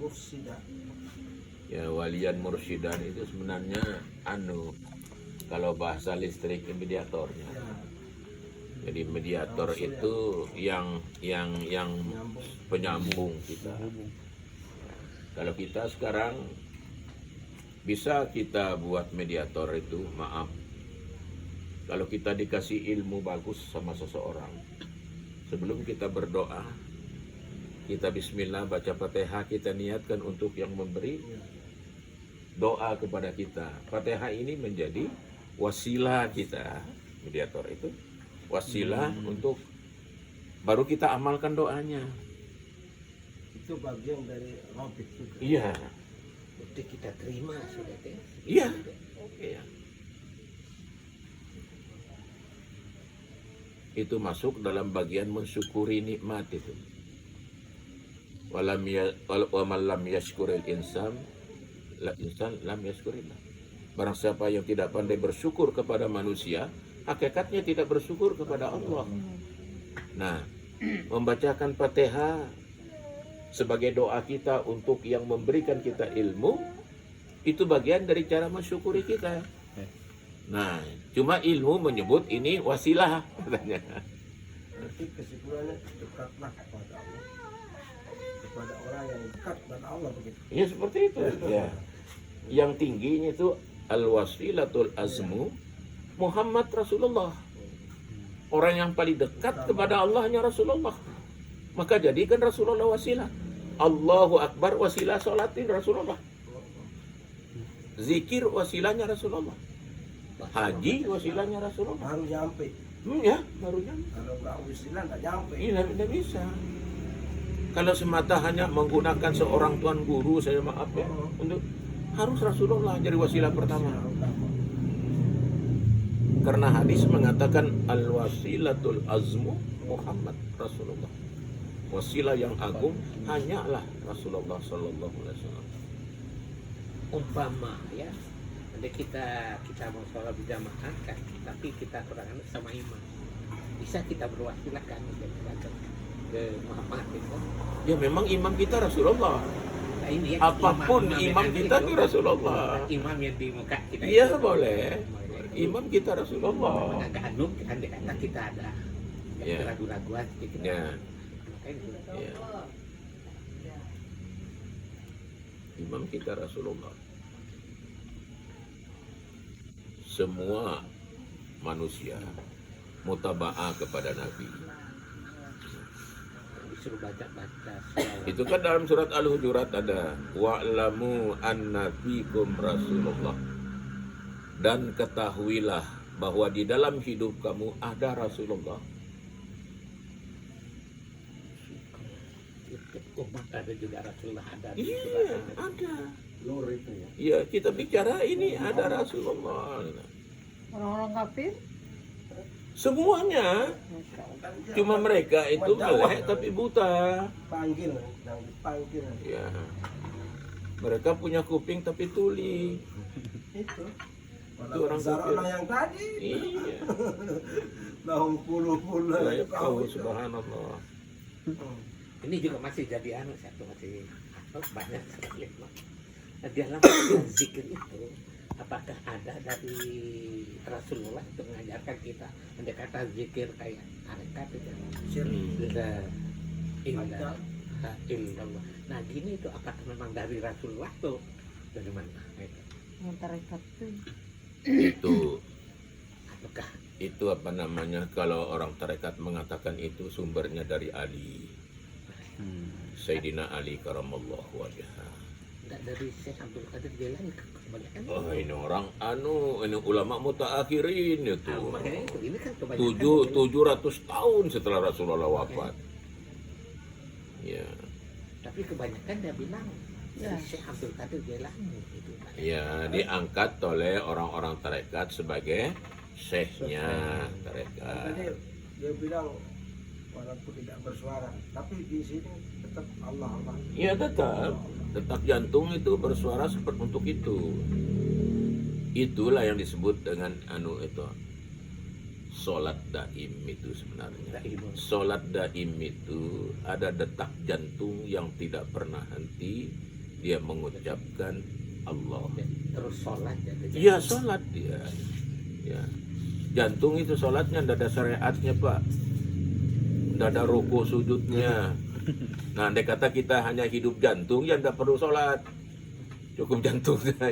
Mursida. Ya, walian mursyidan itu sebenarnya kalau bahasa listrik mediatornya. Ya, Jadi mediator itu yang nyambung. penyambung kita. Kalau kita sekarang bisa kita buat mediator itu, maaf. Kalau kita dikasih ilmu bagus sama seseorang, sebelum kita berdoa, kita bismillah baca Fatihah, kita niatkan untuk yang memberi doa kepada kita. Fatihah ini menjadi wasilah kita, mediator itu wasilah untuk baru kita amalkan doanya. Itu bagian dari robit juga. Iya, Berarti kita terima sudah teh. iya, iya. Itu masuk dalam bagian mensyukuri nikmat itu. Wa man lam yashkuril insan lam yashkurillah. Barang siapa yang tidak pandai bersyukur kepada manusia, hakikatnya tidak bersyukur kepada Allah. Nah, membacakan Fatihah sebagai doa kita untuk yang memberikan kita ilmu, itu bagian dari cara mensyukuri kita. Nah, cuma ilmu menyebut ini wasilah katanya. Berarti kesimpulannya dekatlah kepada Allah, kepada orang yang dekat kepada Allah begitu. Ya seperti itu. Ya. Yang tingginya itu al-wasilatul azmu Muhammad Rasulullah. Orang yang paling dekat kepada Allahnya Rasulullah. Maka jadikan Rasulullah wasilah. Allahu Akbar wasilah sholatin Rasulullah. Zikir wasilahnya Rasulullah. Haji wasilahnya Rasulullah. Baru nyampe. Ya, baru nyampe. Kalau nggak wisilah nggak nyampe. Iya, tidak bisa. Kalau semata hanya menggunakan seorang tuan guru, saya maaf ya, untuk harus Rasulullah jadi wasilah pertama. Karena hadis mengatakan al-wasilatul azmu Muhammad Rasulullah. Wasilah yang agung hanyalah Rasulullah sallallahu alaihi wasallam. Umpama ya, nanti kita mau sholat berjamaah kan, tapi kita kurang sama imam. Bisa kita berwasilah kan ke Muhammad itu. Ya memang imam kita Rasulullah. Nah, ini ya, Apapun imam kita itu Rasulullah. Imam yang di muka kita. Iya itu. boleh. Imam kita Rasulullah. Agak anu kan dikata kita ada Ya. ragu-raguan sedikit. Ya. Makanya kita Ya. Imam kita Rasulullah. Semua manusia mutaba'ah kepada Nabi. disuruh baca-baca. Itu kan dalam surat Al-Hujurat ada wa'lamu anna fikum Rasulullah. Dan ketahuilah bahwa di dalam hidup kamu ada Rasulullah. Umat ada juga Rasulullah ada. Iya, ada. Nur itu ya. Iya, kita bicara ini ada Rasulullah. Orang-orang kafir Semuanya. Cuma mereka itu melek tapi buta. Panggil, yang dipanggil. Ya. Mereka punya kuping tapi tuli. Itu. Itu orang kafir. Orang yang tadi. Iya. Nahum puluh-puluh. Ya, oh, subhanallah. Ini juga masih jadi anu satu masih banyak sekali. Nah, dalam zikir itu apakah ada dari Rasulullah untuk mengajarkan kita mendekati zikir kayak harekat itu? Illallah. Nah gini itu apakah memang dari Rasulullah tuh dari mana? yang tarekat tuh. Itu Apakah apa namanya, kalau orang tarekat mengatakan itu sumbernya dari Ali. Sayyidina Ali karamallahu wajhah. enggak dari Syekh Abdul Qadir Jailani kebanyakan? Oh, ini orang ini ulama mutaakhirin itu. Makanya itu ini kan kebanyakan 700 tahun setelah Rasulullah wafat. Ya. tapi kebanyakan dia bilang Ya. dari Syekh Abdul Qadir Jailani gitu. Ya, diangkat oleh orang-orang tarekat sebagai syekhnya tarekat. Tadi dia bilang walaupun tidak bersuara, tapi di sini tetap Allah Allah. Ya tetap jantung itu bersuara seperti untuk itu. Itulah yang disebut dengan itu sholat daim itu sebenarnya. Sholat daim itu ada detak jantung yang tidak pernah henti dia mengucapkan Allah. Terus sholat ya. Iya, sholat dia. Ya. Jantung itu sholatnya tidak ada syariatnya, Pak. Tidak ada ruku sujudnya. Nah, andai kata kita hanya hidup jantung, ya tidak perlu sholat. Cukup jantung saja.